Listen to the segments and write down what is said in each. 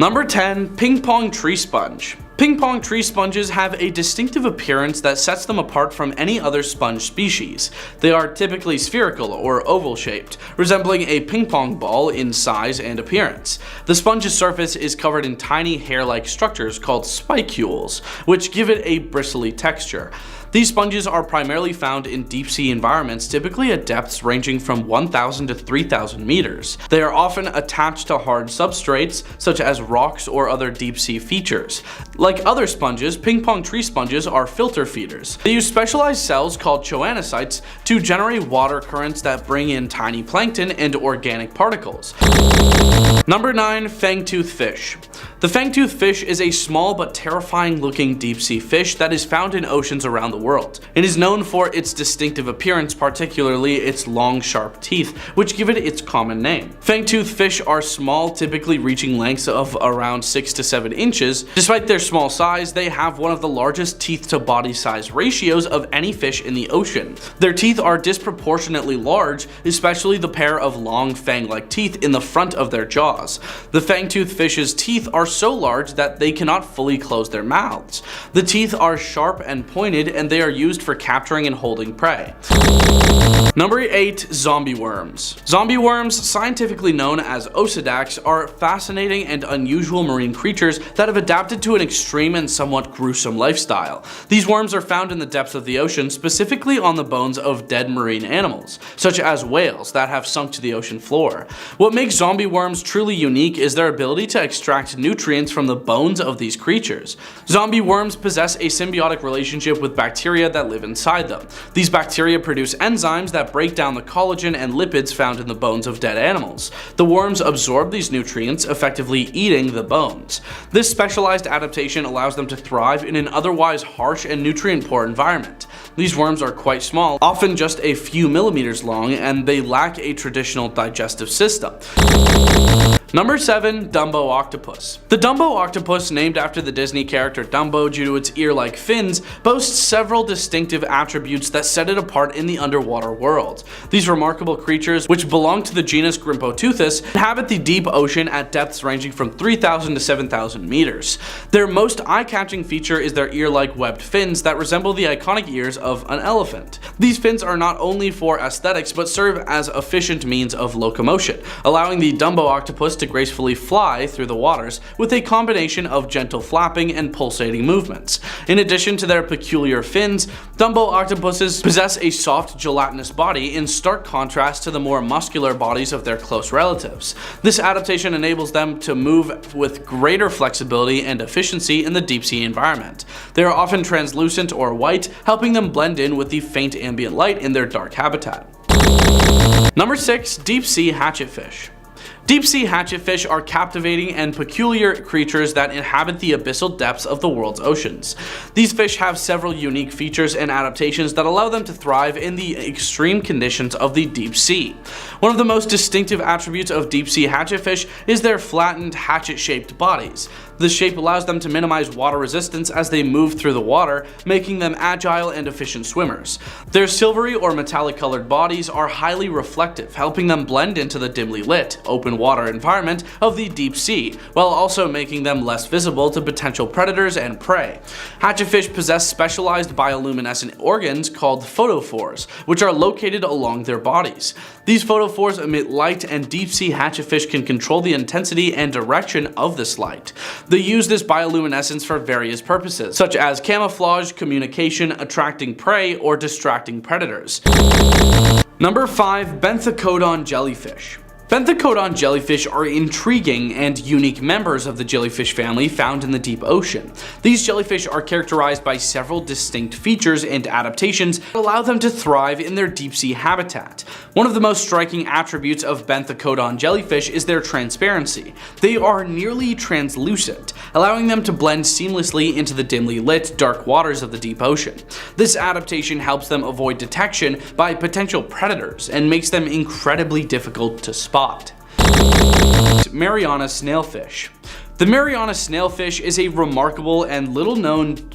Number 10. Ping pong tree sponge. Ping pong tree sponges have a distinctive appearance that sets them apart from any other sponge species. They are typically spherical or oval shaped, resembling a ping pong ball in size and appearance. The sponge's surface is covered in tiny hair-like structures called spicules, which give it a bristly texture. These sponges are primarily found in deep sea environments, typically at depths ranging from 1,000 to 3,000 meters. They are often attached to hard substrates, such as rocks or other deep sea features. Like other sponges, ping pong tree sponges are filter feeders. They use specialized cells called choanocytes to generate water currents that bring in tiny plankton and organic particles. Number 9. Fangtooth fish. The fangtooth fish is a small but terrifying looking deep sea fish that is found in oceans around the world. It is known for its distinctive appearance, particularly its long sharp teeth, which give it its common name. Fangtooth fish are small, typically reaching lengths of around 6 to 7 inches. Despite their small size, they have one of the largest teeth to body size ratios of any fish in the ocean. Their teeth are disproportionately large, especially the pair of long fang-like teeth in the front of their jaws. The fangtooth fish's teeth are so large that they cannot fully close their mouths. The teeth are sharp and pointed, and they are used for capturing and holding prey. Number 8. Zombie worms. Zombie worms, scientifically known as osedacs, are fascinating and unusual marine creatures that have adapted to an extreme and somewhat gruesome lifestyle. These worms are found in the depths of the ocean, specifically on the bones of dead marine animals, such as whales that have sunk to the ocean floor. What makes zombie worms truly unique is their ability to extract nutrients from the bones of these creatures. Zombie worms possess a symbiotic relationship with bacteria that live inside them. These bacteria produce enzymes that break down the collagen and lipids found in the bones of dead animals. The worms absorb these nutrients, effectively eating the bones. This specialized adaptation allows them to thrive in an otherwise harsh and nutrient-poor environment. These worms are quite small, often just a few millimeters long, and they lack a traditional digestive system. Number 7. Dumbo octopus. The Dumbo octopus, named after the Disney character Dumbo due to its ear-like fins, boasts several distinctive attributes that set it apart in the underwater world. These remarkable creatures, which belong to the genus Grimpoteuthis, inhabit the deep ocean at depths ranging from 3,000 to 7,000 meters. Their most eye-catching feature is their ear-like webbed fins that resemble the iconic ears of an elephant. These fins are not only for aesthetics but serve as efficient means of locomotion, allowing the Dumbo octopus to gracefully fly through the waters with a combination of gentle flapping and pulsating movements. In addition to their peculiar fins, Dumbo octopuses possess a soft, gelatinous body in stark contrast to the more muscular bodies of their close relatives. This adaptation enables them to move with greater flexibility and efficiency in the deep sea environment. They are often translucent or white, helping them blend in with the faint ambient light in their dark habitat. Number 6. Deep sea hatchetfish. Deep sea hatchetfish are captivating and peculiar creatures that inhabit the abyssal depths of the world's oceans. These fish have several unique features and adaptations that allow them to thrive in the extreme conditions of the deep sea. One of the most distinctive attributes of deep sea hatchetfish is their flattened, hatchet-shaped bodies. This shape allows them to minimize water resistance as they move through the water, making them agile and efficient swimmers. Their silvery or metallic colored bodies are highly reflective, helping them blend into the dimly lit, open water environment of the deep sea, while also making them less visible to potential predators and prey. Hatchetfish possess specialized bioluminescent organs called photophores, which are located along their bodies. These photophores emit light, and deep sea hatchetfish can control the intensity and direction of this light. They use this bioluminescence for various purposes, such as camouflage, communication, attracting prey, or distracting predators. Number 5. Benthecodon jellyfish. Benthecodon jellyfish are intriguing and unique members of the jellyfish family found in the deep ocean. These jellyfish are characterized by several distinct features and adaptations that allow them to thrive in their deep sea habitat. One of the most striking attributes of Benthecodon jellyfish is their transparency. They are nearly translucent, allowing them to blend seamlessly into the dimly lit, dark waters of the deep ocean. This adaptation helps them avoid detection by potential predators and makes them incredibly difficult to spot. Mariana snailfish. The Mariana snailfish is a remarkable and little known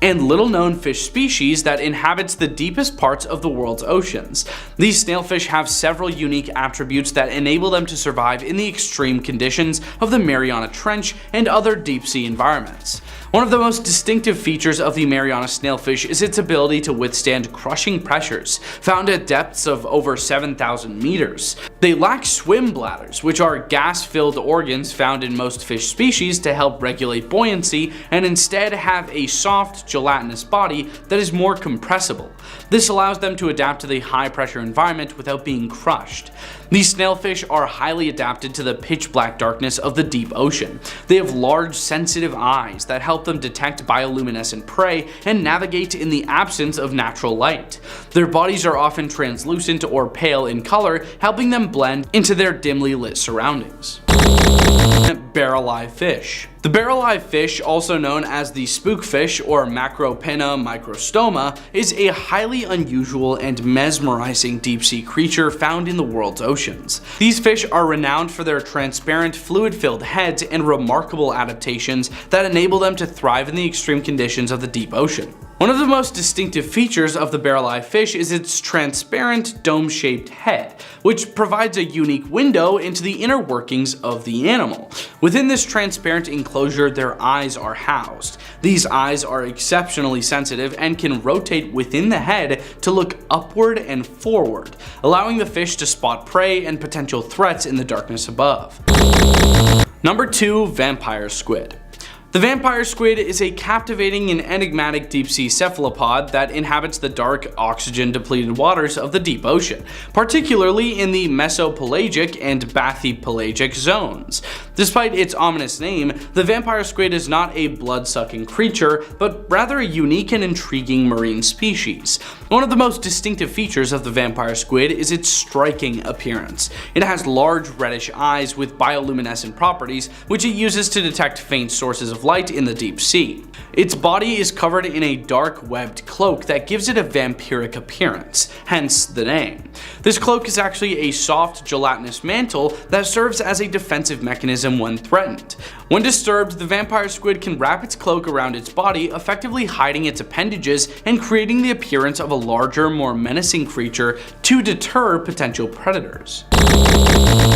and little-known fish species that inhabits the deepest parts of the world's oceans. These snailfish have several unique attributes that enable them to survive in the extreme conditions of the Mariana Trench and other deep-sea environments. One of the most distinctive features of the Mariana snailfish is its ability to withstand crushing pressures, found at depths of over 7,000 meters. They lack swim bladders, which are gas-filled organs found in most fish species to help regulate buoyancy, and instead have a soft, gelatinous body that is more compressible. This allows them to adapt to the high-pressure environment without being crushed. These snailfish are highly adapted to the pitch-black darkness of the deep ocean. They have large, sensitive eyes that help them detect bioluminescent prey and navigate in the absence of natural light. Their bodies are often translucent or pale in color, helping them blend into their dimly lit surroundings. Barrel-eye fish. The barrel-eye fish, also known as the spookfish or Macropinna microstoma, is a highly unusual and mesmerizing deep-sea creature found in the world's oceans. These fish are renowned for their transparent, fluid-filled heads and remarkable adaptations that enable them to thrive in the extreme conditions of the deep ocean. One of the most distinctive features of the barrel-eye fish is its transparent, dome-shaped head, which provides a unique window into the inner workings of the animal. Within this transparent enclosure, their eyes are housed. These eyes are exceptionally sensitive and can rotate within the head to look upward and forward, allowing the fish to spot prey and potential threats in the darkness above. Number 2. Vampire squid. The vampire squid is a captivating and enigmatic deep-sea cephalopod that inhabits the dark, oxygen-depleted waters of the deep ocean, particularly in the mesopelagic and bathypelagic zones. Despite its ominous name, the vampire squid is not a blood-sucking creature, but rather a unique and intriguing marine species. One of the most distinctive features of the vampire squid is its striking appearance. It has large reddish eyes with bioluminescent properties, which it uses to detect faint sources of light in the deep sea. Its body is covered in a dark webbed cloak that gives it a vampiric appearance, hence the name. This cloak is actually a soft gelatinous mantle that serves as a defensive mechanism when threatened. When disturbed, the vampire squid can wrap its cloak around its body, effectively hiding its appendages and creating the appearance of a larger, more menacing creature to deter potential predators.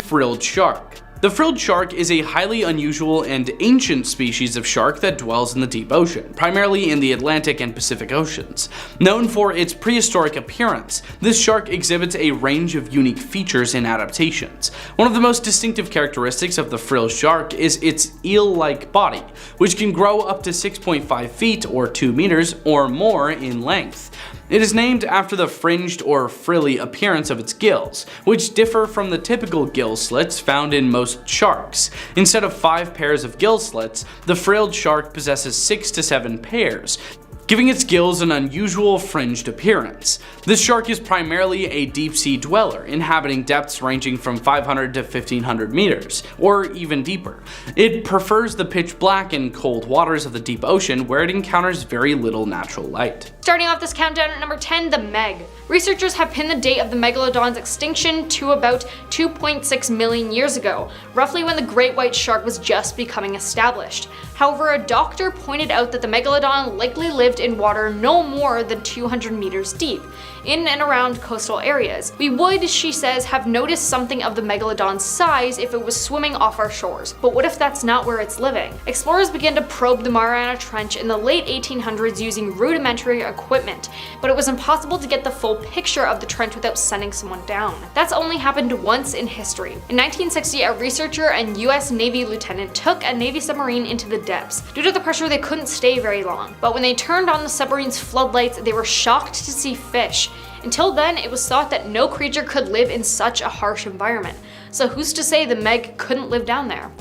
Frilled shark. The frilled shark is a highly unusual and ancient species of shark that dwells in the deep ocean, primarily in the Atlantic and Pacific Oceans. Known for its prehistoric appearance, this shark exhibits a range of unique features and adaptations. One of the most distinctive characteristics of the frilled shark is its eel-like body, which can grow up to 6.5 feet or 2 meters or more in length. It is named after the fringed or frilly appearance of its gills, which differ from the typical gill slits found in most sharks. Instead of 5 pairs of gill slits, the frilled shark possesses 6 to 7 pairs, giving its gills an unusual fringed appearance. This shark is primarily a deep-sea dweller, inhabiting depths ranging from 500 to 1500 meters, or even deeper. It prefers the pitch black and cold waters of the deep ocean, where it encounters very little natural light. Starting off this countdown at number 10, the Meg. Researchers have pinned the date of the megalodon's extinction to about 2.6 million years ago, roughly when the great white shark was just becoming established. However, a doctor pointed out that the megalodon likely lived in water no more than 200 meters deep, in and around coastal areas. We would, she says, have noticed something of the megalodon's size if it was swimming off our shores, but what if that's not where it's living? Explorers began to probe the Mariana Trench in the late 1800s using rudimentary equipment, but it was impossible to get the full picture of the trench without sending someone down. That's only happened once in history. In 1960, a researcher and US Navy lieutenant took a Navy submarine into the depths. Due to the pressure, they couldn't stay very long, but when they turned on the submarine's floodlights, they were shocked to see fish. Until then, it was thought that no creature could live in such a harsh environment. So who's to say the Meg couldn't live down there?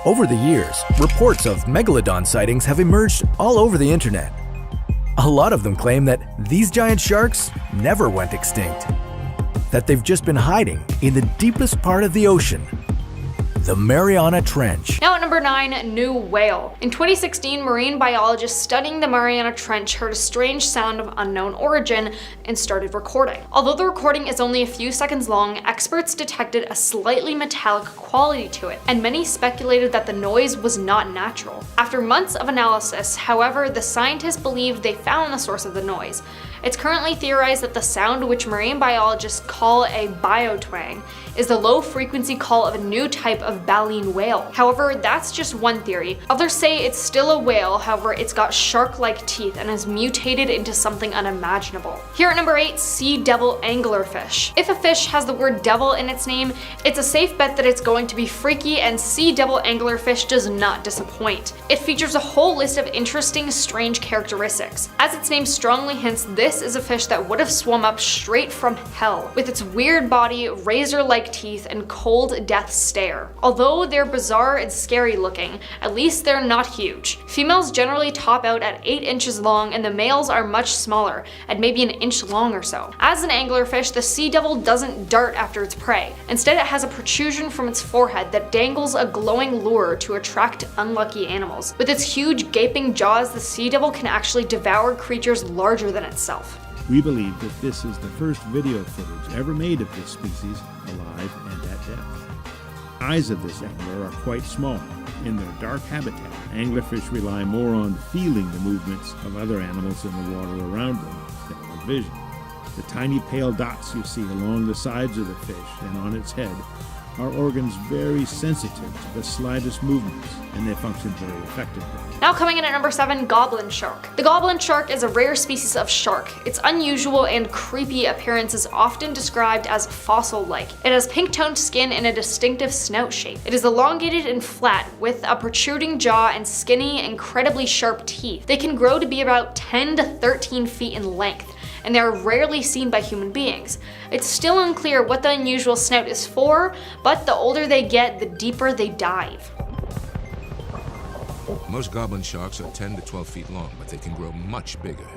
Over the years, reports of megalodon sightings have emerged all over the internet. A lot of them claim that these giant sharks never went extinct, that they've just been hiding in the deepest part of the ocean. the Mariana Trench. Now at number 9, new whale. In 2016, marine biologists studying the Mariana Trench heard a strange sound of unknown origin and started recording. Although the recording is only a few seconds long, experts detected a slightly metallic quality to it, and many speculated that the noise was not natural. After months of analysis, however, the scientists believed they found the source of the noise. It's currently theorized that the sound, which marine biologists call a biotwang, is the low-frequency call of a new type of baleen whale. However, that's just one theory. Others say it's still a whale, however, it's got shark-like teeth and has mutated into something unimaginable. Here at number 8, sea devil anglerfish. If a fish has the word devil in its name, it's a safe bet that it's going to be freaky, and sea devil anglerfish does not disappoint. It features a whole list of interesting, strange characteristics. As its name strongly hints, this is a fish that would have swum up straight from hell, with its weird body, razor-like teeth, and cold death stare. Although they're bizarre and scary looking, at least they're not huge. Females generally top out at 8 inches long, and the males are much smaller, at maybe an inch long or so. As an anglerfish, the sea devil doesn't dart after its prey. Instead, it has a protrusion from its forehead that dangles a glowing lure to attract unlucky animals. With its huge gaping jaws, the sea devil can actually devour creatures larger than itself. We believe that this is the first video footage ever made of this species, alive and at depth. Eyes of this angler are quite small. In their dark habitat, anglerfish rely more on feeling the movements of other animals in the water around them than on vision. The tiny pale dots you see along the sides of the fish and on its head are organs very sensitive to the slightest movements, and they function very effectively. Now coming in at number 7, goblin shark. The goblin shark is a rare species of shark. Its unusual and creepy appearance is often described as fossil-like. It has pink-toned skin and a distinctive snout shape. It is elongated and flat, with a protruding jaw and skinny, incredibly sharp teeth. They can grow to be about 10 to 13 feet in length, and they are rarely seen by human beings. It's still unclear what the unusual snout is for, but the older they get, the deeper they dive. Most goblin sharks are 10 to 12 feet long, but they can grow much bigger.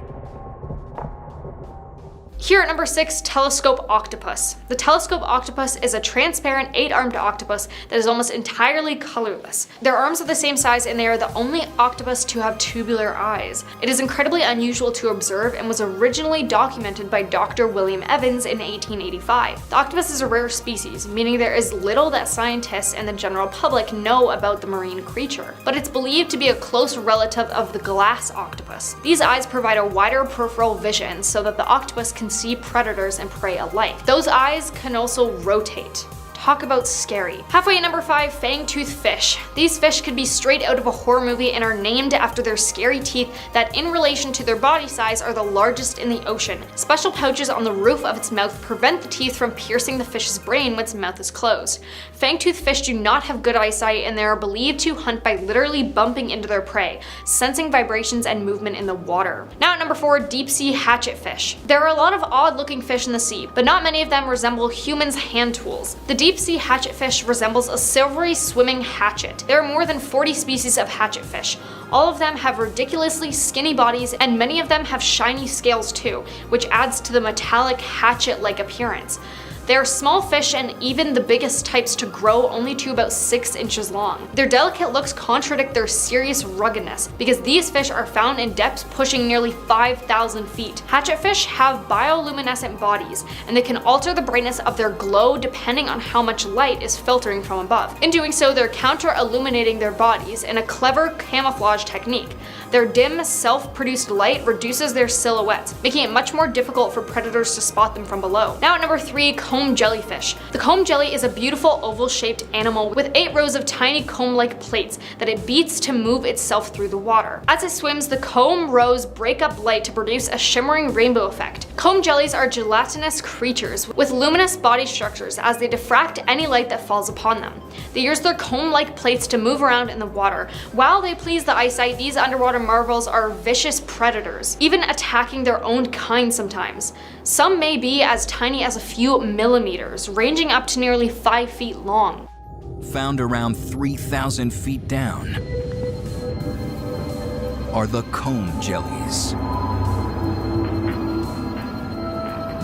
Here at number 6, telescope octopus. The telescope octopus is a transparent 8-armed octopus that is almost entirely colorless. Their arms are the same size, and they are the only octopus to have tubular eyes. It is incredibly unusual to observe and was originally documented by Dr. William Evans in 1885. The octopus is a rare species, meaning there is little that scientists and the general public know about the marine creature, but it's believed to be a close relative of the glass octopus. These eyes provide a wider peripheral vision so that the octopus can see predators and prey alike. Those eyes can also rotate. Talk about scary. Halfway at number 5, fang-toothed fish. These fish could be straight out of a horror movie and are named after their scary teeth that, in relation to their body size, are the largest in the ocean. Special pouches on the roof of its mouth prevent the teeth from piercing the fish's brain when its mouth is closed. Fang-toothed fish do not have good eyesight, and they are believed to hunt by literally bumping into their prey, sensing vibrations and movement in the water. Now at number 4, deep-sea hatchetfish. There are a lot of odd-looking fish in the sea, but not many of them resemble humans' hand tools. The deep-sea hatchetfish resembles a silvery swimming hatchet. There are more than 40 species of hatchetfish. All of them have ridiculously skinny bodies, and many of them have shiny scales too, which adds to the metallic hatchet-like appearance. They are small fish, and even the biggest types to grow only to about 6 inches long. Their delicate looks contradict their serious ruggedness, because these fish are found in depths pushing nearly 5,000 feet. Hatchetfish have bioluminescent bodies, and they can alter the brightness of their glow depending on how much light is filtering from above. In doing so, they're counter-illuminating their bodies in a clever camouflage technique. Their dim, self-produced light reduces their silhouettes, making it much more difficult for predators to spot them from below. Now at number 3, comb jellyfish. The comb jelly is a beautiful oval-shaped animal with 8 rows of tiny comb-like plates that it beats to move itself through the water. As it swims, the comb rows break up light to produce a shimmering rainbow effect. Comb jellies are gelatinous creatures with luminous body structures as they diffract any light that falls upon them. They use their comb-like plates to move around in the water. While they please the eyesight, these underwater marvels are vicious predators, even attacking their own kind sometimes. Some may be as tiny as a few millimeters, ranging up to nearly 5 feet long. Found around 3,000 feet down are the comb jellies.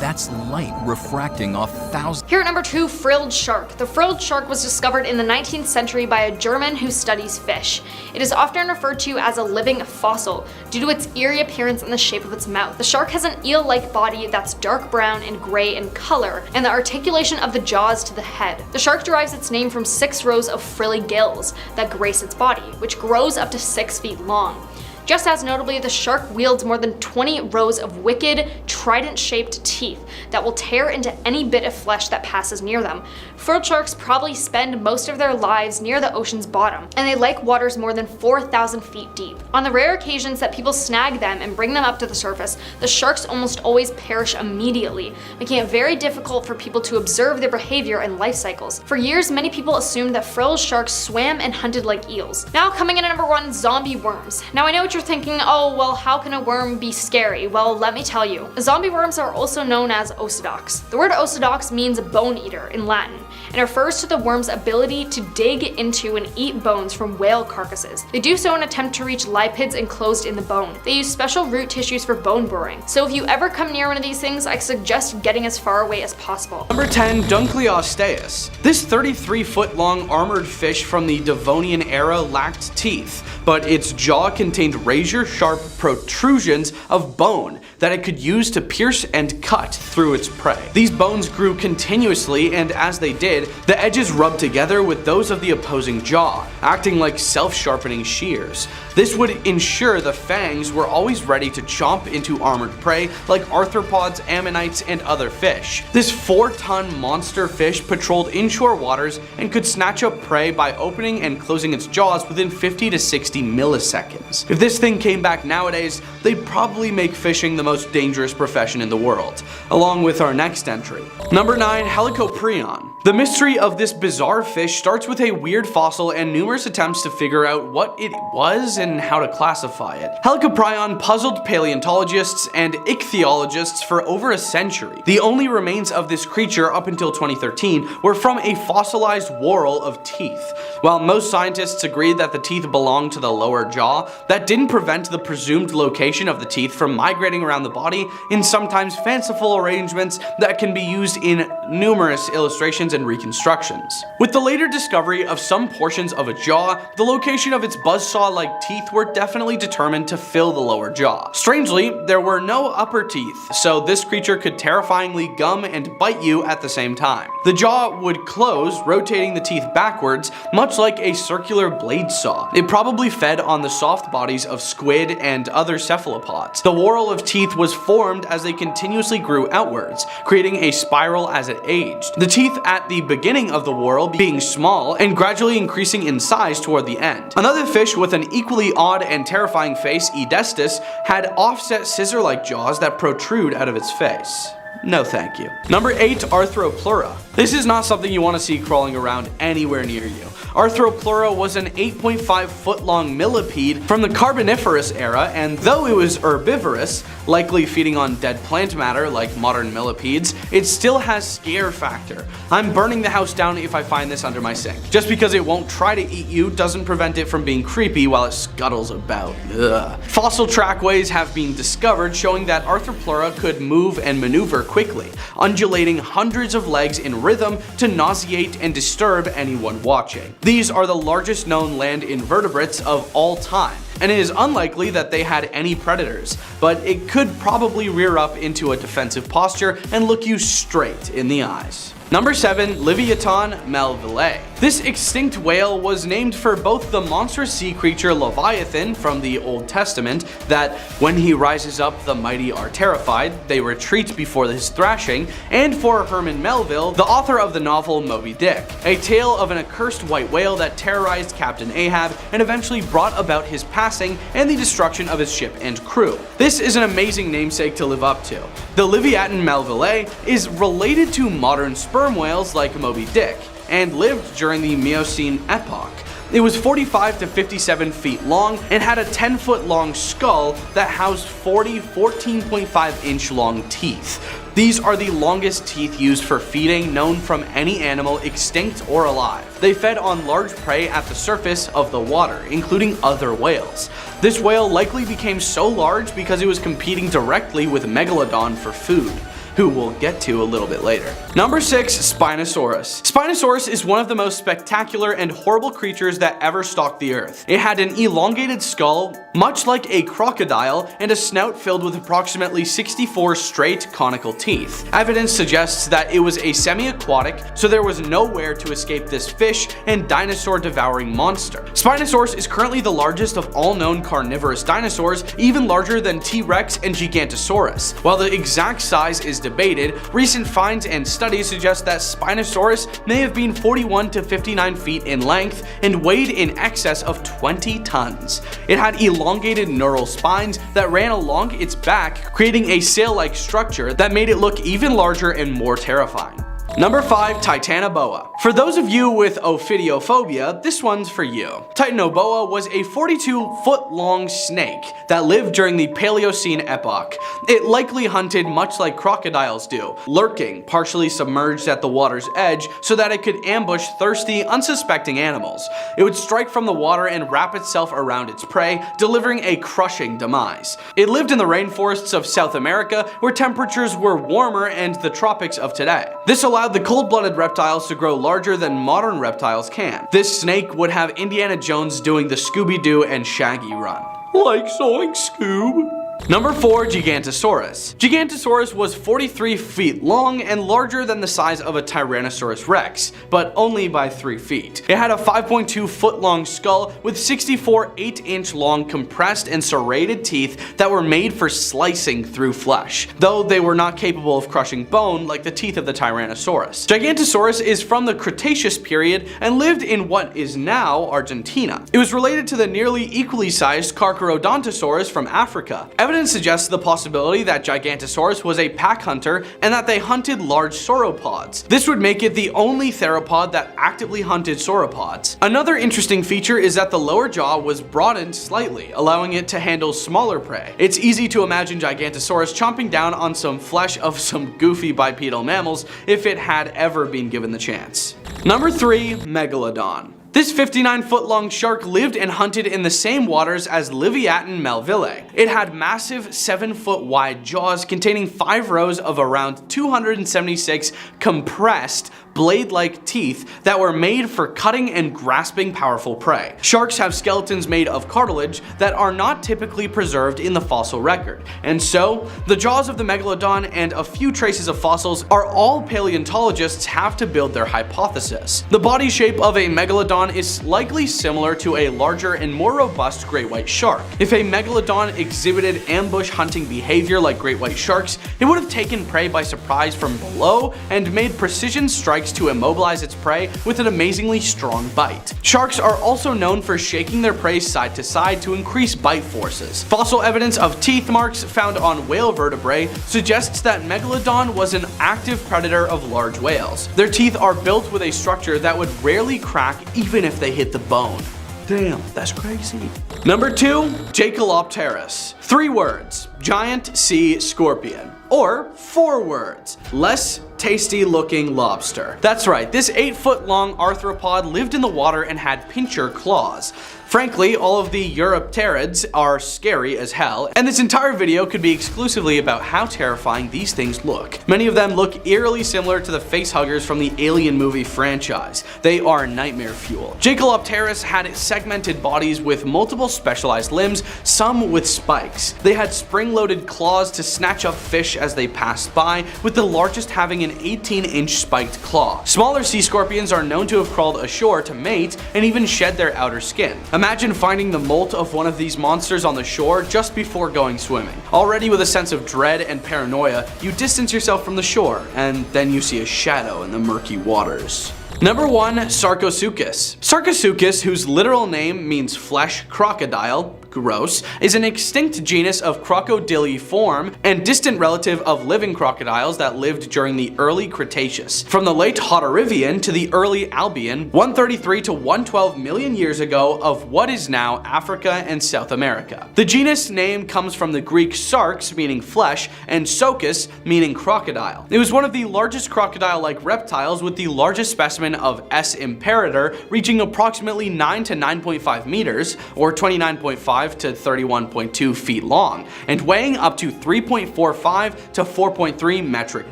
That's light refracting off thousands. Here at number 2, frilled shark. The frilled shark was discovered in the 19th century by a German who studies fish. It is often referred to as a living fossil due to its eerie appearance and the shape of its mouth. The shark has an eel-like body that's dark brown and gray in color, and the articulation of the jaws to the head. The shark derives its name from 6 rows of frilly gills that grace its body, which grows up to 6 feet long. Just as notably, the shark wields more than 20 rows of wicked, trident-shaped teeth that will tear into any bit of flesh that passes near them. Frilled sharks probably spend most of their lives near the ocean's bottom, and they like waters more than 4,000 feet deep. On the rare occasions that people snag them and bring them up to the surface, the sharks almost always perish immediately, making it very difficult for people to observe their behavior and life cycles. For years, many people assumed that frilled sharks swam and hunted like eels. Now coming in at number 1, zombie worms. Now I know what you're thinking, oh well, how can a worm be scary? Well, let me tell you. Zombie worms are also known as osedox. The word osedox means bone eater in Latin and refers to the worm's ability to dig into and eat bones from whale carcasses. They do so in an attempt to reach lipids enclosed in the bone. They use special root tissues for bone burrowing. So if you ever come near one of these things, I suggest getting as far away as possible. Number 10, Dunkleosteus. This 33-foot long armored fish from the Devonian era lacked teeth, but its jaw contained razor-sharp protrusions of bone that it could use to pierce and cut through its prey. These bones grew continuously, and as they did, the edges rubbed together with those of the opposing jaw, acting like self-sharpening shears. This would ensure the fangs were always ready to chomp into armored prey like arthropods, ammonites, and other fish. This 4-ton monster fish patrolled inshore waters and could snatch up prey by opening and closing its jaws within 50 to 60 milliseconds. If this thing came back nowadays, they'd probably make fishing the most dangerous profession in the world, along with our next entry. Number 9, Helicoprion. The mystery of this bizarre fish starts with a weird fossil and numerous attempts to figure out what it was and how to classify it. Helicoprion puzzled paleontologists and ichthyologists for over a century. The only remains of this creature up until 2013 were from a fossilized whorl of teeth. While most scientists agreed that the teeth belonged to the lower jaw, that didn't prevent the presumed location of the teeth from migrating around the body in sometimes fanciful arrangements that can be used in numerous illustrations and reconstructions. With the later discovery of some portions of a jaw, the location of its buzzsaw-like teeth were definitely determined to fill the lower jaw. Strangely, there were no upper teeth, so this creature could terrifyingly gum and bite you at the same time. The jaw would close, rotating the teeth backwards, much like a circular blade saw. It probably fed on the soft bodies of squid and other cephalopods. The whorl of teeth was formed as they continuously grew outwards, creating a spiral as it aged. The teeth at the beginning of the whorl being small and gradually increasing in size toward the end. Another fish with an equally odd and terrifying face, Edestus, had offset scissor-like jaws that protrude out of its face. No thank you. Number 8, Arthropleura. This is not something you want to see crawling around anywhere near you. Arthropleura was an 8.5 foot long millipede from the Carboniferous era, and though it was herbivorous, likely feeding on dead plant matter like modern millipedes, it still has scare factor. I'm burning the house down if I find this under my sink. Just because it won't try to eat you doesn't prevent it from being creepy while it scuttles about. Ugh. Fossil trackways have been discovered showing that Arthropleura could move and maneuver quickly, undulating hundreds of legs in rhythm to nauseate and disturb anyone watching. These are the largest known land invertebrates of all time, and it is unlikely that they had any predators, but it could probably rear up into a defensive posture and look you straight in the eyes. Number 7, Leviathan melvillei. This extinct whale was named for both the monstrous sea creature Leviathan from the Old Testament, that when he rises up the mighty are terrified, they retreat before his thrashing, and for Herman Melville, the author of the novel Moby Dick, a tale of an accursed white whale that terrorized Captain Ahab and eventually brought about his passing and the destruction of his ship and crew. This is an amazing namesake to live up to. The Leviathan melvillei is related to modern sperm whales like Moby Dick, and lived during the Miocene epoch. It was 45 to 57 feet long and had a 10-foot long skull that housed 40 14.5 inch long teeth. These are the longest teeth used for feeding known from any animal extinct or alive. They fed on large prey at the surface of the water, including other whales. This whale likely became so large because it was competing directly with Megalodon for food. who we'll get to a little bit later. Number 6, Spinosaurus. Spinosaurus is one of the most spectacular and horrible creatures that ever stalked the earth. It had an elongated skull, much like a crocodile, and a snout filled with approximately 64 straight conical teeth. Evidence suggests that it was a semi-aquatic, so there was nowhere to escape this fish and dinosaur-devouring monster. Spinosaurus is currently the largest of all known carnivorous dinosaurs, even larger than T-Rex and Gigantosaurus. While the exact size is debated, recent finds and studies suggest that Spinosaurus may have been 41 to 59 feet in length and weighed in excess of 20 tons. It had elongated neural spines that ran along its back, creating a sail-like structure that made it look even larger and more terrifying. Number 5, Titanoboa. For those of you with ophidiophobia, this one's for you. Titanoboa was a 42-foot long snake that lived during the Paleocene epoch. It likely hunted much like crocodiles do, lurking, partially submerged at the water's edge so that it could ambush thirsty, unsuspecting animals. It would strike from the water and wrap itself around its prey, delivering a crushing demise. It lived in the rainforests of South America, where temperatures were warmer and the tropics of today. This allowed the cold-blooded reptiles to grow larger than modern reptiles can. This snake would have Indiana Jones doing the Scooby-Doo and Shaggy run. Like Zoink Scoob. Number 4, Gigantosaurus. Gigantosaurus was 43 feet long and larger than the size of a Tyrannosaurus Rex, but only by 3 feet. It had a 5.2 foot long skull with 64 8-inch long compressed and serrated teeth that were made for slicing through flesh, though they were not capable of crushing bone like the teeth of the Tyrannosaurus. Gigantosaurus is from the Cretaceous period and lived in what is now Argentina. It was related to the nearly equally sized Carcharodontosaurus from Africa. Evidence suggests the possibility that Gigantosaurus was a pack hunter and that they hunted large sauropods. This would make it the only theropod that actively hunted sauropods. Another interesting feature is that the lower jaw was broadened slightly, allowing it to handle smaller prey. It's easy to imagine Gigantosaurus chomping down on some flesh of some goofy bipedal mammals if it had ever been given the chance. Number 3, Megalodon. This 59-foot long shark lived and hunted in the same waters as Livyatan melville. It had massive 7-foot wide jaws containing 5 rows of around 276 compressed blade-like teeth that were made for cutting and grasping powerful prey. Sharks have skeletons made of cartilage that are not typically preserved in the fossil record, and so the jaws of the megalodon and a few traces of fossils are all paleontologists have to build their hypothesis. The body shape of a megalodon is likely similar to a larger and more robust great white shark. If a megalodon exhibited ambush hunting behavior like great white sharks, it would have taken prey by surprise from below and made precision strikes to immobilize its prey with an amazingly strong bite. Sharks are also known for shaking their prey side to side to increase bite forces. Fossil evidence of teeth marks found on whale vertebrae suggests that Megalodon was an active predator of large whales. Their teeth are built with a structure that would rarely crack even if they hit the bone. Damn, that's crazy. Number 2, Jacalopterus. 3 words, giant sea scorpion. Or 4 words, less tasty looking lobster. That's right, this 8-foot long arthropod lived in the water and had pincher claws. Frankly, all of the Eurypterids are scary as hell, and this entire video could be exclusively about how terrifying these things look. Many of them look eerily similar to the facehuggers from the Alien movie franchise. They are nightmare fuel. Jacalopterus had segmented bodies with multiple specialized limbs, some with spikes. They had spring-loaded claws to snatch up fish as they passed by, with the largest having an 18-inch spiked claw. Smaller sea scorpions are known to have crawled ashore to mate and even shed their outer skin. Imagine finding the molt of one of these monsters on the shore just before going swimming. Already with a sense of dread and paranoia, you distance yourself from the shore, and then you see a shadow in the murky waters. Number 1, Sarcosuchus. Sarcosuchus, whose literal name means flesh crocodile, gross, is an extinct genus of crocodiliform and distant relative of living crocodiles that lived during the early Cretaceous. From the late Hoderivian to the early Albian, 133 to 112 million years ago of what is now Africa and South America. The genus name comes from the Greek sarx, meaning flesh, and sochus, meaning crocodile. It was one of the largest crocodile-like reptiles, with the largest specimen of S. imperator reaching approximately 9 to 9.5 meters, or 29.5 31.5 to 31.2 feet long, and weighing up to 3.45 to 4.3 metric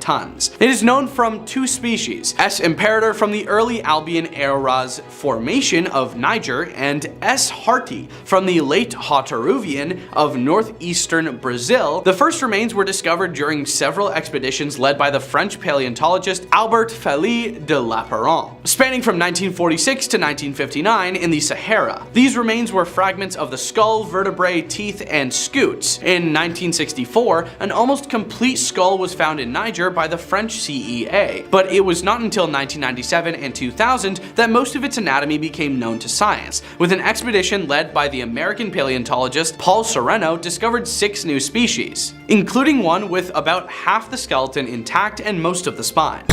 tons. It is known from two species, S. imperator from the early Albian Eras Formation of Niger, and S. harti from the late Hauteruvian of northeastern Brazil. The first remains were discovered during several expeditions led by the French paleontologist Albert Félix de Lapparent, spanning from 1946 to 1959 in the Sahara. These remains were fragments of the skull, vertebrae, teeth, and scutes. In 1964, an almost complete skull was found in Niger by the French CEA, but it was not until 1997 and 2000 that most of its anatomy became known to science, with an expedition led by the American paleontologist Paul Sereno discovered 6 new species, including one with about half the skeleton intact and most of the spine.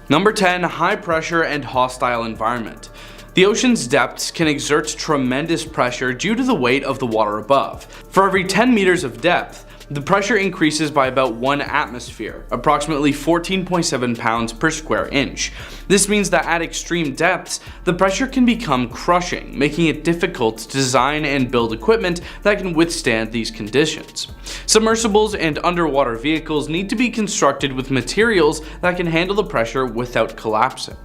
Number 10. High pressure and hostile environment. The ocean's depths can exert tremendous pressure due to the weight of the water above. For every 10 meters of depth, the pressure increases by about 1 atmosphere, approximately 14.7 pounds per square inch. This means that at extreme depths, the pressure can become crushing, making it difficult to design and build equipment that can withstand these conditions. Submersibles and underwater vehicles need to be constructed with materials that can handle the pressure without collapsing.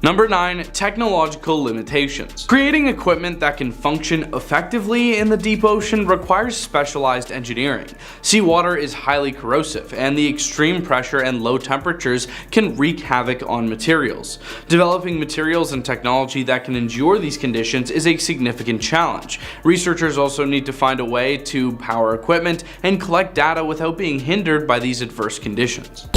Number 9. Technological limitations. Creating equipment that can function effectively in the deep ocean requires specialized engineering. Seawater is highly corrosive, and the extreme pressure and low temperatures can wreak havoc on materials. Developing materials and technology that can endure these conditions is a significant challenge. Researchers also need to find a way to power equipment and collect data without being hindered by these adverse conditions.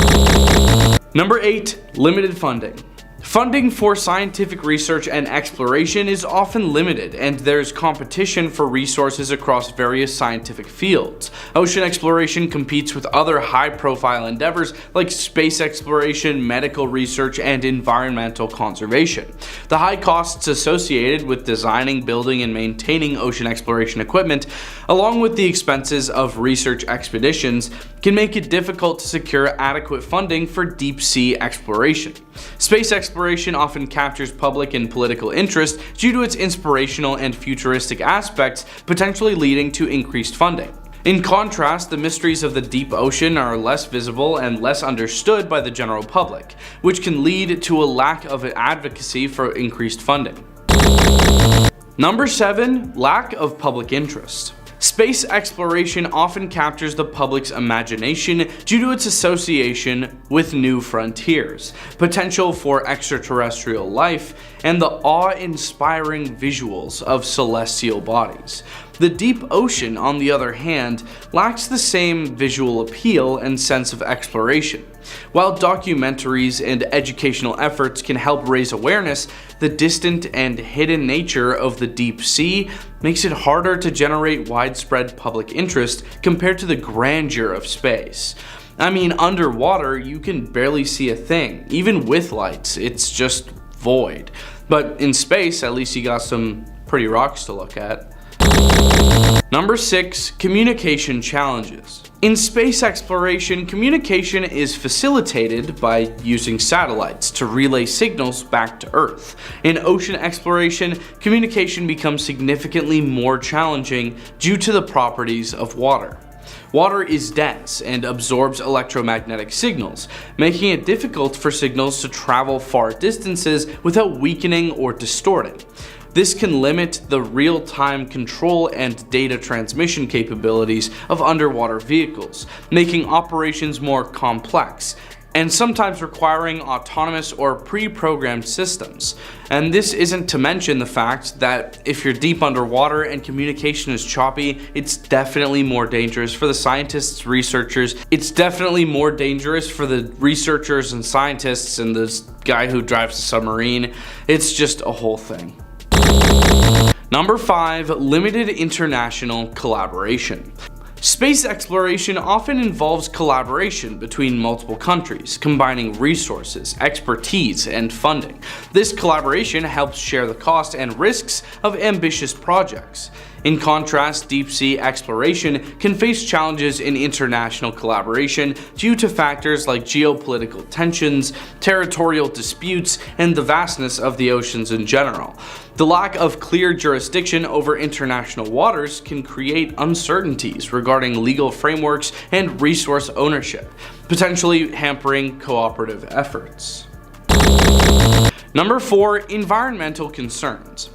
Number 8. Limited funding. Funding for scientific research and exploration is often limited, and there's competition for resources across various scientific fields. Ocean exploration competes with other high-profile endeavors like space exploration, medical research, and environmental conservation. The high costs associated with designing, building, and maintaining ocean exploration equipment, along with the expenses of research expeditions, can make it difficult to secure adequate funding for deep-sea exploration. Space exploration often captures public and political interest due to its inspirational and futuristic aspects, potentially leading to increased funding. In contrast, the mysteries of the deep ocean are less visible and less understood by the general public, which can lead to a lack of advocacy for increased funding. Number 7. Lack of public interest. Space exploration often captures the public's imagination due to its association with new frontiers, potential for extraterrestrial life, and the awe-inspiring visuals of celestial bodies. The deep ocean, on the other hand, lacks the same visual appeal and sense of exploration. While documentaries and educational efforts can help raise awareness, the distant and hidden nature of the deep sea makes it harder to generate widespread public interest compared to the grandeur of space. I mean, underwater, you can barely see a thing. Even with lights, it's just void. But in space, at least you got some pretty rocks to look at. Number 6. Communication challenges. In space exploration, communication is facilitated by using satellites to relay signals back to Earth. In ocean exploration, communication becomes significantly more challenging due to the properties of water. Water is dense and absorbs electromagnetic signals, making it difficult for signals to travel far distances without weakening or distorting. This can limit the real-time control and data transmission capabilities of underwater vehicles, making operations more complex, and sometimes requiring autonomous or pre-programmed systems. And this isn't to mention the fact that if you're deep underwater and communication is choppy, it's definitely more dangerous for the scientists, researchers. It's definitely more dangerous for the researchers and scientists and this guy who drives the submarine. It's just a whole thing. Number 5. Limited international collaboration. Space exploration often involves collaboration between multiple countries, combining resources, expertise, and funding. This collaboration helps share the cost and risks of ambitious projects. In contrast, deep-sea exploration can face challenges in international collaboration due to factors like geopolitical tensions, territorial disputes, and the vastness of the oceans in general. The lack of clear jurisdiction over international waters can create uncertainties regarding legal frameworks and resource ownership, potentially hampering cooperative efforts. Number 4. Environmental concerns.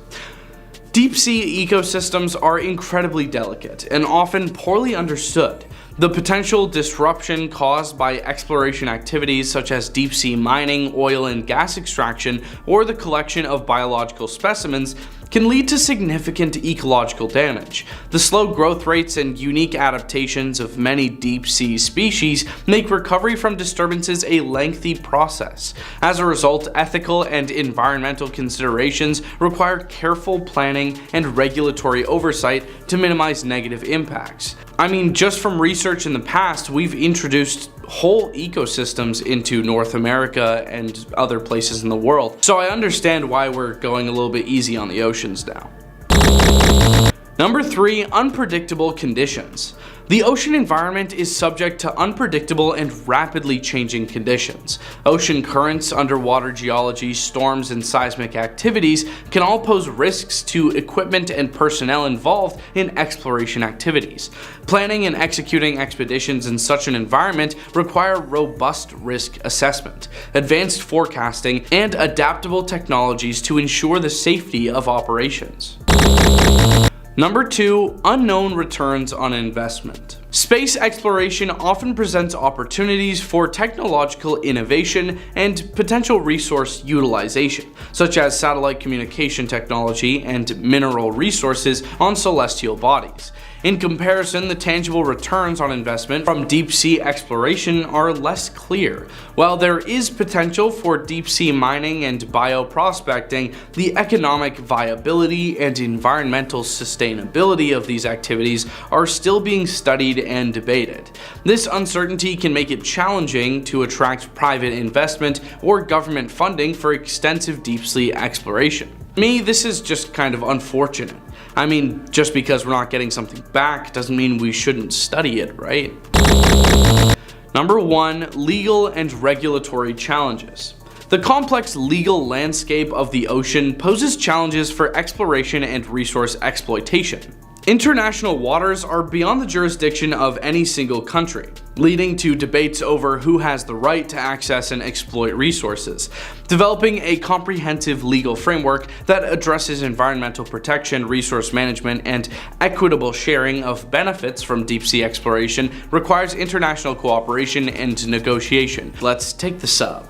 Deep-sea ecosystems are incredibly delicate and often poorly understood. The potential disruption caused by exploration activities such as deep-sea mining, oil and gas extraction, or the collection of biological specimens can lead to significant ecological damage. The slow growth rates and unique adaptations of many deep-sea species make recovery from disturbances a lengthy process. As a result, ethical and environmental considerations require careful planning and regulatory oversight to minimize negative impacts. I mean, just from research in the past, we've introduced whole ecosystems into North America and other places in the world. So I understand why we're going a little bit easy on the oceans now. Number 3. Unpredictable conditions. The ocean environment is subject to unpredictable and rapidly changing conditions. Ocean currents, underwater geology, storms, and seismic activities can all pose risks to equipment and personnel involved in exploration activities. Planning and executing expeditions in such an environment require robust risk assessment, advanced forecasting, and adaptable technologies to ensure the safety of operations. Number 2. Unknown returns on investment. Space exploration often presents opportunities for technological innovation and potential resource utilization, such as satellite communication technology and mineral resources on celestial bodies. In comparison, the tangible returns on investment from deep-sea exploration are less clear. While there is potential for deep-sea mining and bioprospecting, the economic viability and environmental sustainability of these activities are still being studied and debated. This uncertainty can make it challenging to attract private investment or government funding for extensive deep-sea exploration. To me, this is just kind of unfortunate. I mean, just because we're not getting something back doesn't mean we shouldn't study it, right? Number 1. Legal and regulatory challenges. The complex legal landscape of the ocean poses challenges for exploration and resource exploitation. International waters are beyond the jurisdiction of any single country, leading to debates over who has the right to access and exploit resources. Developing a comprehensive legal framework that addresses environmental protection, resource management, and equitable sharing of benefits from deep-sea exploration requires international cooperation and negotiation. Let's take the sub.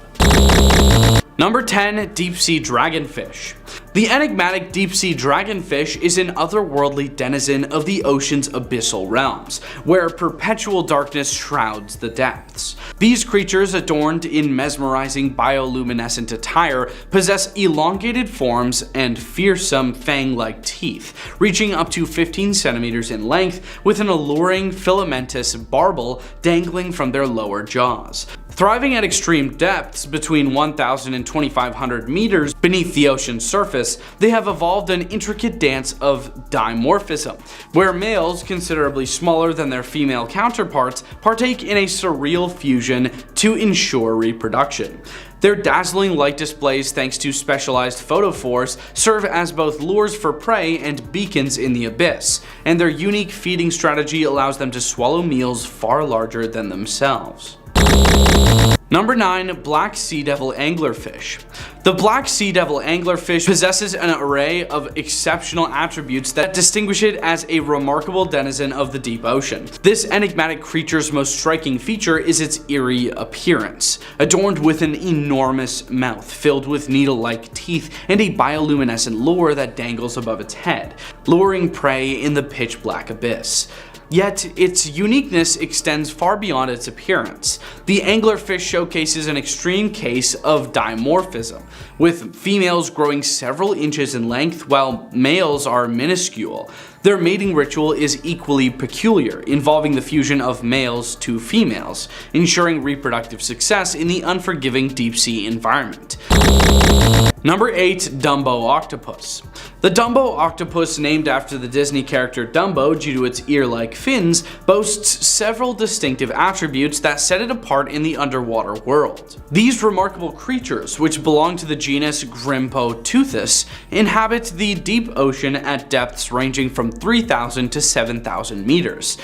Number 10. Deep-sea dragonfish. The enigmatic deep-sea dragonfish is an otherworldly denizen of the ocean's abyssal realms, where perpetual darkness shrouds the depths. These creatures, adorned in mesmerizing bioluminescent attire, possess elongated forms and fearsome fang-like teeth, reaching up to 15 centimeters in length, with an alluring filamentous barbel dangling from their lower jaws. Thriving at extreme depths between 1,000 and 2,500 meters beneath the ocean's surface, they have evolved an intricate dance of dimorphism, where males considerably smaller than their female counterparts partake in a surreal fusion to ensure reproduction. Their dazzling light displays, thanks to specialized photophores, serve as both lures for prey and beacons in the abyss, and their unique feeding strategy allows them to swallow meals far larger than themselves. Number 9. Black sea devil anglerfish. The black sea devil anglerfish possesses an array of exceptional attributes that distinguish it as a remarkable denizen of the deep ocean. This enigmatic creature's most striking feature is its eerie appearance, adorned with an enormous mouth filled with needle-like teeth and a bioluminescent lure that dangles above its head, luring prey in the pitch-black abyss. Yet, its uniqueness extends far beyond its appearance. The anglerfish showcases an extreme case of dimorphism, with females growing several inches in length while males are minuscule. Their mating ritual is equally peculiar, involving the fusion of males to females, ensuring reproductive success in the unforgiving deep-sea environment. Number 8. Dumbo Octopus. The Dumbo octopus, named after the Disney character Dumbo due to its ear-like fins, boasts several distinctive attributes that set it apart in the underwater world. These remarkable creatures, which belong to the genus Grimpo-teuthis, inhabit the deep ocean at depths ranging from 3,000 to 7,000 meters.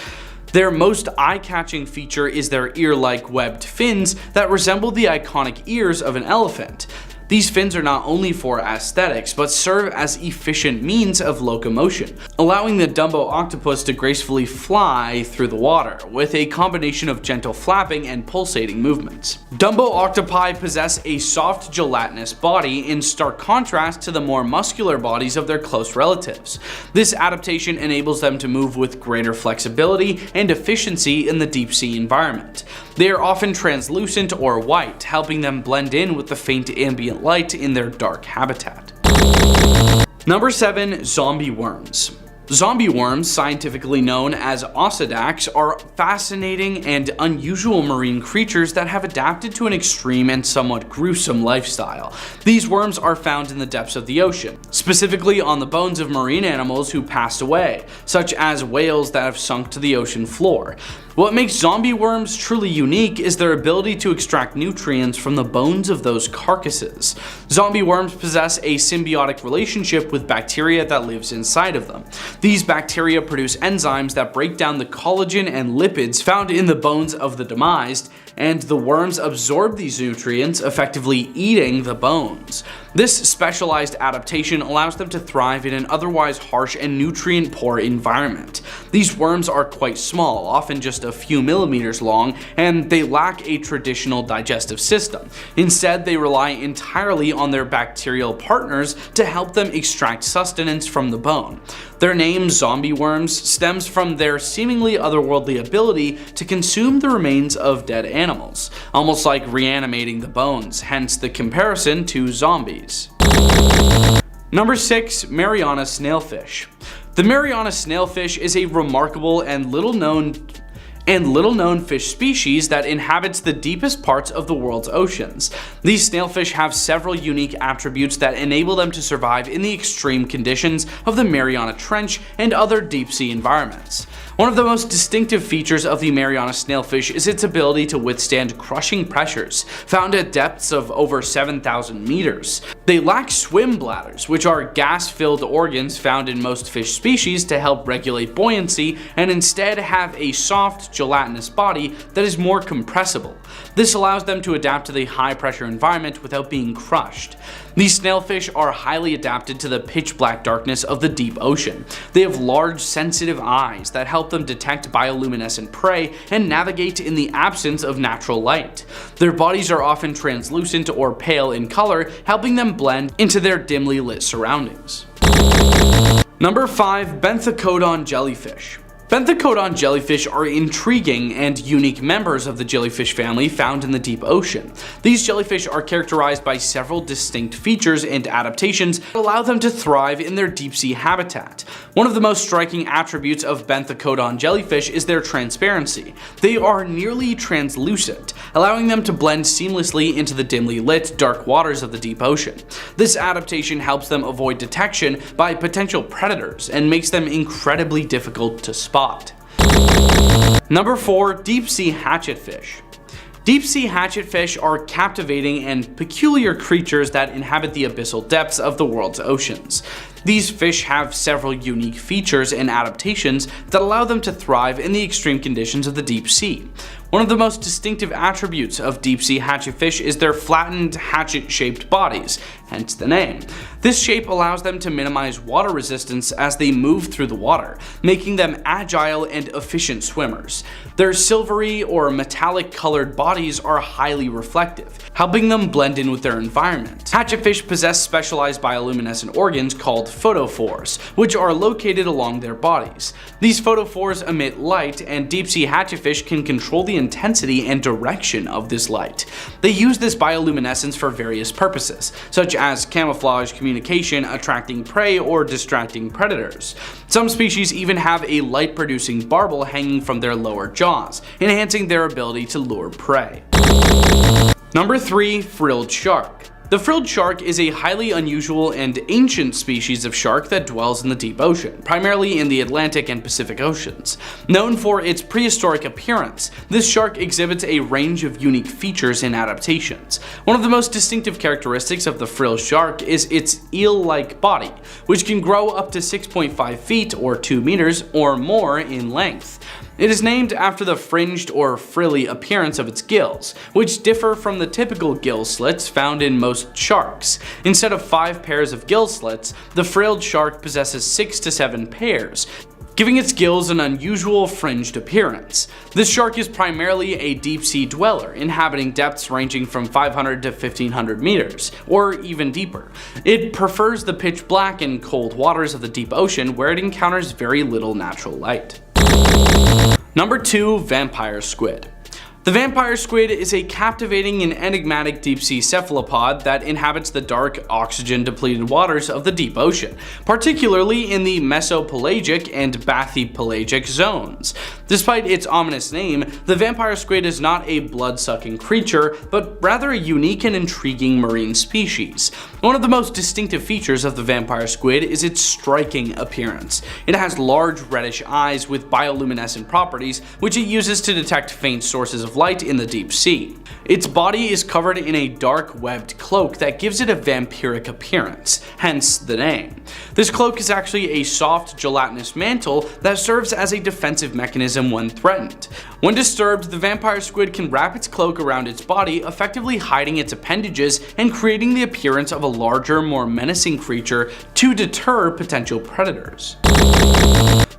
Their most eye-catching feature is their ear-like webbed fins that resemble the iconic ears of an elephant. These fins are not only for aesthetics, but serve as efficient means of locomotion, allowing the Dumbo octopus to gracefully fly through the water, with a combination of gentle flapping and pulsating movements. Dumbo octopi possess a soft, gelatinous body in stark contrast to the more muscular bodies of their close relatives. This adaptation enables them to move with greater flexibility and efficiency in the deep-sea environment. They are often translucent or white, helping them blend in with the faint ambient light in their dark habitat. Number 7. Zombie worms. Zombie worms, scientifically known as osedacs, are fascinating and unusual marine creatures that have adapted to an extreme and somewhat gruesome lifestyle. These worms are found in the depths of the ocean, specifically on the bones of marine animals who passed away, such as whales that have sunk to the ocean floor. What makes zombie worms truly unique is their ability to extract nutrients from the bones of those carcasses. Zombie worms possess a symbiotic relationship with bacteria that lives inside of them. These bacteria produce enzymes that break down the collagen and lipids found in the bones of the demised, and the worms absorb these nutrients, effectively eating the bones. This specialized adaptation allows them to thrive in an otherwise harsh and nutrient-poor environment. These worms are quite small, often just a few millimeters long, and they lack a traditional digestive system. Instead, they rely entirely on their bacterial partners to help them extract sustenance from the bone. Their name, zombie worms, stems from their seemingly otherworldly ability to consume the remains of dead animals, almost like reanimating the bones, hence the comparison to zombies. Number 6. Mariana snailfish. The Mariana snailfish is a remarkable and little known fish species that inhabits the deepest parts of the world's oceans. These snailfish have several unique attributes that enable them to survive in the extreme conditions of the Mariana Trench and other deep-sea environments. One of the most distinctive features of the Mariana snailfish is its ability to withstand crushing pressures, found at depths of over 7,000 meters. They lack swim bladders, which are gas-filled organs found in most fish species to help regulate buoyancy, and instead have a soft, gelatinous body that is more compressible. This allows them to adapt to the high-pressure environment without being crushed. These snailfish are highly adapted to the pitch-black darkness of the deep ocean. They have large, sensitive eyes that help them detect bioluminescent prey and navigate in the absence of natural light. Their bodies are often translucent or pale in color, helping them blend into their dimly lit surroundings. Number 5. Benthecodon jellyfish. Benthecodon jellyfish are intriguing and unique members of the jellyfish family found in the deep ocean. These jellyfish are characterized by several distinct features and adaptations that allow them to thrive in their deep-sea habitat. One of the most striking attributes of Benthecodon jellyfish is their transparency. They are nearly translucent, allowing them to blend seamlessly into the dimly lit, dark waters of the deep ocean. This adaptation helps them avoid detection by potential predators and makes them incredibly difficult to spot. Number 4. Deep-sea hatchetfish. Deep-sea hatchetfish are captivating and peculiar creatures that inhabit the abyssal depths of the world's oceans. These fish have several unique features and adaptations that allow them to thrive in the extreme conditions of the deep sea. One of the most distinctive attributes of deep-sea hatchetfish is their flattened, hatchet-shaped bodies, hence the name. This shape allows them to minimize water resistance as they move through the water, making them agile and efficient swimmers. Their silvery or metallic colored bodies are highly reflective, helping them blend in with their environment. Hatchetfish possess specialized bioluminescent organs called photophores, which are located along their bodies. These photophores emit light, and deep-sea hatchetfish can control the intensity and direction of this light. They use this bioluminescence for various purposes, such as camouflage, communication, attracting prey, or distracting predators. Some species even have a light-producing barbel hanging from their lower jaws, enhancing their ability to lure prey. Number 3. Frilled shark. The frilled shark is a highly unusual and ancient species of shark that dwells in the deep ocean, primarily in the Atlantic and Pacific Oceans. Known for its prehistoric appearance, this shark exhibits a range of unique features and adaptations. One of the most distinctive characteristics of the frilled shark is its eel-like body, which can grow up to 6.5 feet or 2 meters or more in length. It is named after the fringed or frilly appearance of its gills, which differ from the typical gill slits found in most sharks. Instead of 5 pairs of gill slits, the frilled shark possesses 6 to 7 pairs, giving its gills an unusual fringed appearance. This shark is primarily a deep-sea dweller, inhabiting depths ranging from 500 to 1500 meters, or even deeper. It prefers the pitch black and cold waters of the deep ocean, where it encounters very little natural light. Number 2. Vampire squid. The vampire squid is a captivating and enigmatic deep-sea cephalopod that inhabits the dark, oxygen-depleted waters of the deep ocean, particularly in the mesopelagic and bathypelagic zones. Despite its ominous name, the vampire squid is not a blood-sucking creature, but rather a unique and intriguing marine species. One of the most distinctive features of the vampire squid is its striking appearance. It has large reddish eyes with bioluminescent properties, which it uses to detect faint sources of light in the deep sea. Its body is covered in a dark webbed cloak that gives it a vampiric appearance, hence the name. This cloak is actually a soft gelatinous mantle that serves as a defensive mechanism when threatened. When disturbed, the vampire squid can wrap its cloak around its body, effectively hiding its appendages and creating the appearance of a larger, more menacing creature to deter potential predators.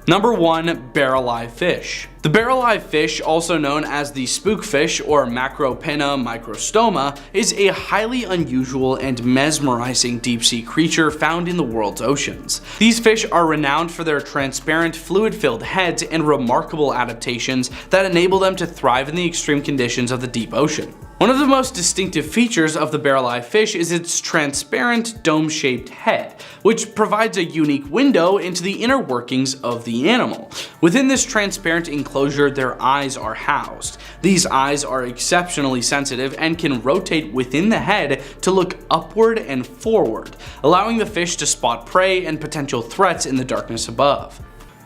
Number 1. Barrel-eye fish. The barrel-eye fish, also known as the spookfish or Macropinna microstoma, is a highly unusual and mesmerizing deep-sea creature found in the world's oceans. These fish are renowned for their transparent, fluid-filled heads and remarkable adaptations that enable them to thrive in the extreme conditions of the deep ocean. One of the most distinctive features of the barrel-eye fish is its transparent, dome-shaped head, which provides a unique window into the inner workings of the animal. Within this transparent enclosure, their eyes are housed. These eyes are exceptionally sensitive and can rotate within the head to look upward and forward, allowing the fish to spot prey and potential threats in the darkness above.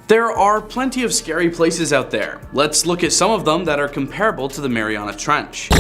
There are plenty of scary places out there. Let's look at some of them that are comparable to the Mariana Trench.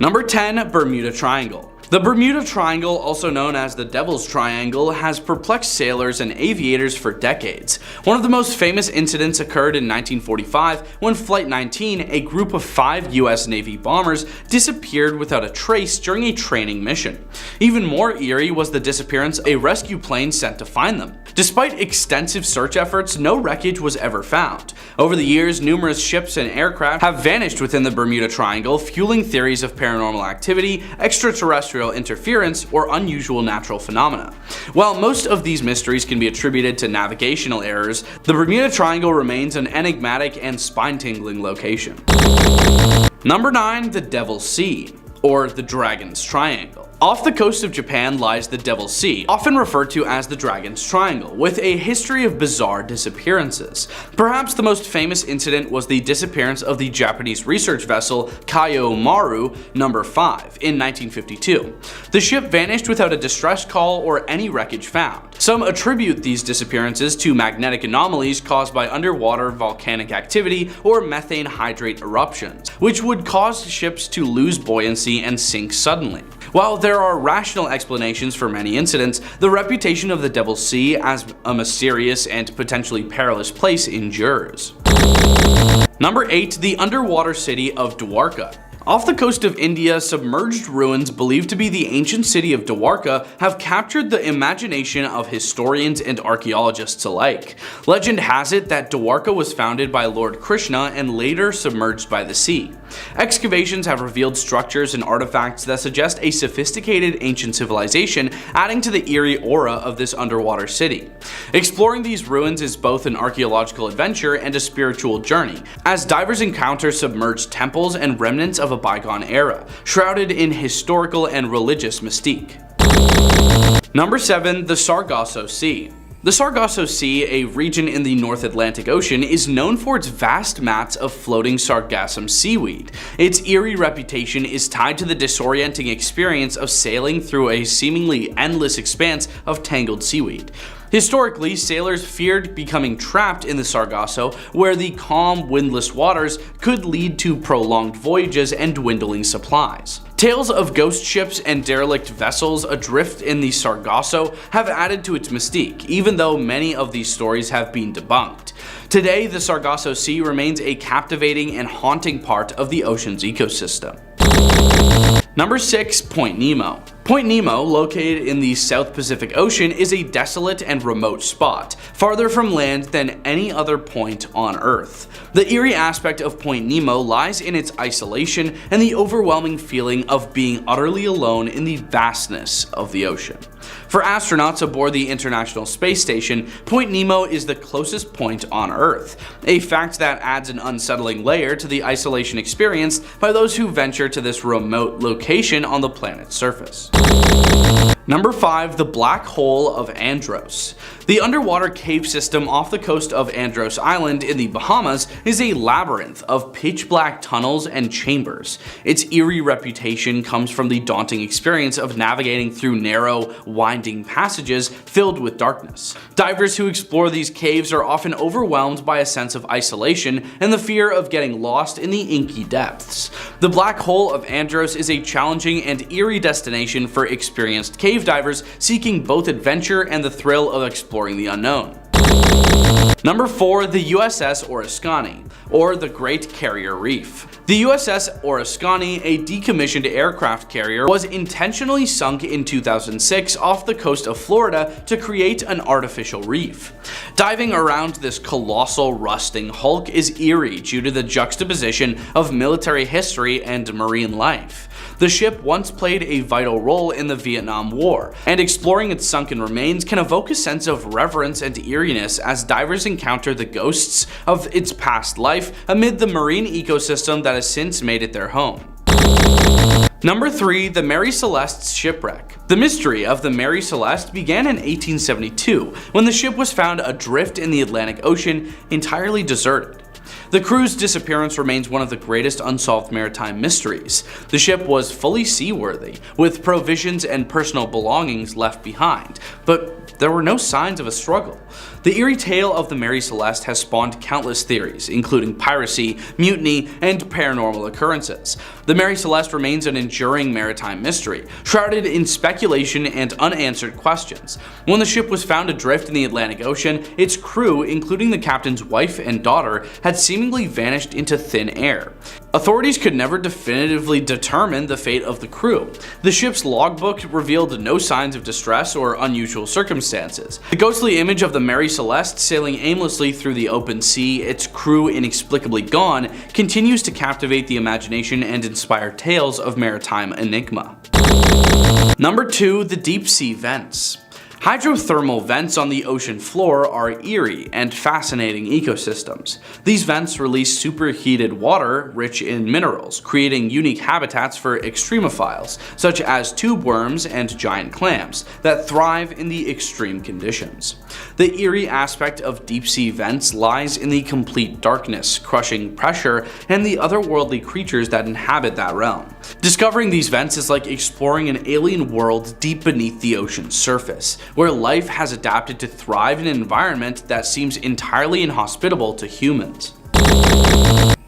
Number 10. Bermuda Triangle. The Bermuda Triangle, also known as the Devil's Triangle, has perplexed sailors and aviators for decades. One of the most famous incidents occurred in 1945 when Flight 19, a group of 5 US Navy bombers, disappeared without a trace during a training mission. Even more eerie was the disappearance of a rescue plane sent to find them. Despite extensive search efforts, no wreckage was ever found. Over the years, numerous ships and aircraft have vanished within the Bermuda Triangle, fueling theories of paranormal activity, extraterrestrial interference, or unusual natural phenomena. While most of these mysteries can be attributed to navigational errors, the Bermuda Triangle remains an enigmatic and spine-tingling location. Number 9. The Devil's Sea, or the Dragon's Triangle. Off the coast of Japan lies the Devil's Sea, often referred to as the Dragon's Triangle, with a history of bizarre disappearances. Perhaps the most famous incident was the disappearance of the Japanese research vessel Kaio Maru No. 5 in 1952. The ship vanished without a distress call or any wreckage found. Some attribute these disappearances to magnetic anomalies caused by underwater volcanic activity or methane hydrate eruptions, which would cause ships to lose buoyancy and sink suddenly. While there are rational explanations for many incidents, the reputation of the Devil's Sea as a mysterious and potentially perilous place endures. Number 8. The underwater city of Dwarka. Off the coast of India, submerged ruins believed to be the ancient city of Dwarka have captured the imagination of historians and archaeologists alike. Legend has it that Dwarka was founded by Lord Krishna and later submerged by the sea. Excavations have revealed structures and artifacts that suggest a sophisticated ancient civilization, adding to the eerie aura of this underwater city. Exploring these ruins is both an archaeological adventure and a spiritual journey, as divers encounter submerged temples and remnants of a bygone era, shrouded in historical and religious mystique. Number 7. The Sargasso Sea. The Sargasso Sea, a region in the North Atlantic Ocean, is known for its vast mats of floating sargassum seaweed. Its eerie reputation is tied to the disorienting experience of sailing through a seemingly endless expanse of tangled seaweed. Historically, sailors feared becoming trapped in the Sargasso, where the calm, windless waters could lead to prolonged voyages and dwindling supplies. Tales of ghost ships and derelict vessels adrift in the Sargasso have added to its mystique, even though many of these stories have been debunked. Today, the Sargasso Sea remains a captivating and haunting part of the ocean's ecosystem. Number 6. Point Nemo. Point Nemo, located in the South Pacific Ocean, is a desolate and remote spot, farther from land than any other point on Earth. The eerie aspect of Point Nemo lies in its isolation and the overwhelming feeling of being utterly alone in the vastness of the ocean. For astronauts aboard the International Space Station, Point Nemo is the closest point on Earth, a fact that adds an unsettling layer to the isolation experienced by those who venture to this remote location on the planet's surface. Number 5. The Black Hole of Andros. The underwater cave system off the coast of Andros Island in the Bahamas is a labyrinth of pitch-black tunnels and chambers. Its eerie reputation comes from the daunting experience of navigating through narrow, winding passages filled with darkness. Divers who explore these caves are often overwhelmed by a sense of isolation and the fear of getting lost in the inky depths. The Black Hole of Andros is a challenging and eerie destination for experienced cave divers seeking both adventure and the thrill of exploring the unknown. Number 4. The USS Oriskany, or the Great Carrier Reef. The USS Oriskany, a decommissioned aircraft carrier, was intentionally sunk in 2006 off the coast of Florida to create an artificial reef. Diving around this colossal rusting hulk is eerie due to the juxtaposition of military history and marine life. The ship once played a vital role in the Vietnam War, and exploring its sunken remains can evoke a sense of reverence and eeriness as divers encounter the ghosts of its past life amid the marine ecosystem that has since made it their home. Number 3. The Mary Celeste's shipwreck. The mystery of the Mary Celeste began in 1872 when the ship was found adrift in the Atlantic Ocean, entirely deserted. The crew's disappearance remains one of the greatest unsolved maritime mysteries. The ship was fully seaworthy, with provisions and personal belongings left behind, but there were no signs of a struggle. The eerie tale of the Mary Celeste has spawned countless theories, including piracy, mutiny, and paranormal occurrences. The Mary Celeste remains an enduring maritime mystery, shrouded in speculation and unanswered questions. When the ship was found adrift in the Atlantic Ocean, its crew, including the captain's wife and daughter, had seemingly vanished into thin air. Authorities could never definitively determine the fate of the crew. The ship's logbook revealed no signs of distress or unusual circumstances. The ghostly image of the Mary Celeste sailing aimlessly through the open sea, its crew inexplicably gone, continues to captivate the imagination and inspire tales of maritime enigma. Number 2. The Deep Sea Vents. Hydrothermal vents on the ocean floor are eerie and fascinating ecosystems. These vents release superheated water rich in minerals, creating unique habitats for extremophiles, such as tube worms and giant clams, that thrive in the extreme conditions. The eerie aspect of deep sea vents lies in the complete darkness, crushing pressure, and the otherworldly creatures that inhabit that realm. Discovering these vents is like exploring an alien world deep beneath the ocean's surface, where life has adapted to thrive in an environment that seems entirely inhospitable to humans.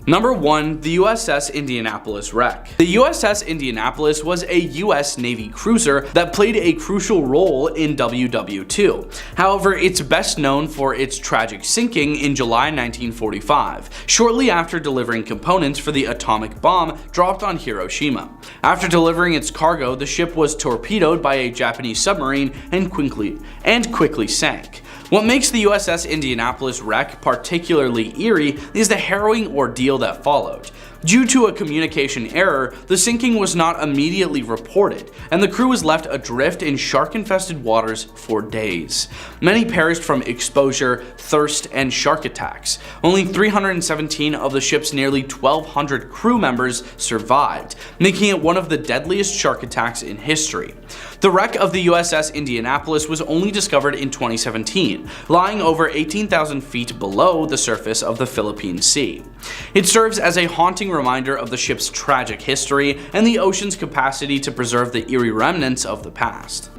Number 1. The USS Indianapolis wreck. The USS Indianapolis was a US Navy cruiser that played a crucial role in WW2. However, it's best known for its tragic sinking in July 1945, shortly after delivering components for the atomic bomb dropped on Hiroshima. After delivering its cargo, the ship was torpedoed by a Japanese submarine and quickly sank. What makes the USS Indianapolis wreck particularly eerie is the harrowing ordeal that followed. Due to a communication error, the sinking was not immediately reported, and the crew was left adrift in shark-infested waters for days. Many perished from exposure, thirst, and shark attacks. Only 317 of the ship's nearly 1,200 crew members survived, making it one of the deadliest shark attacks in history. The wreck of the USS Indianapolis was only discovered in 2017, lying over 18,000 feet below the surface of the Philippine Sea. It serves as a haunting reminder of the ship's tragic history and the ocean's capacity to preserve the eerie remnants of the past.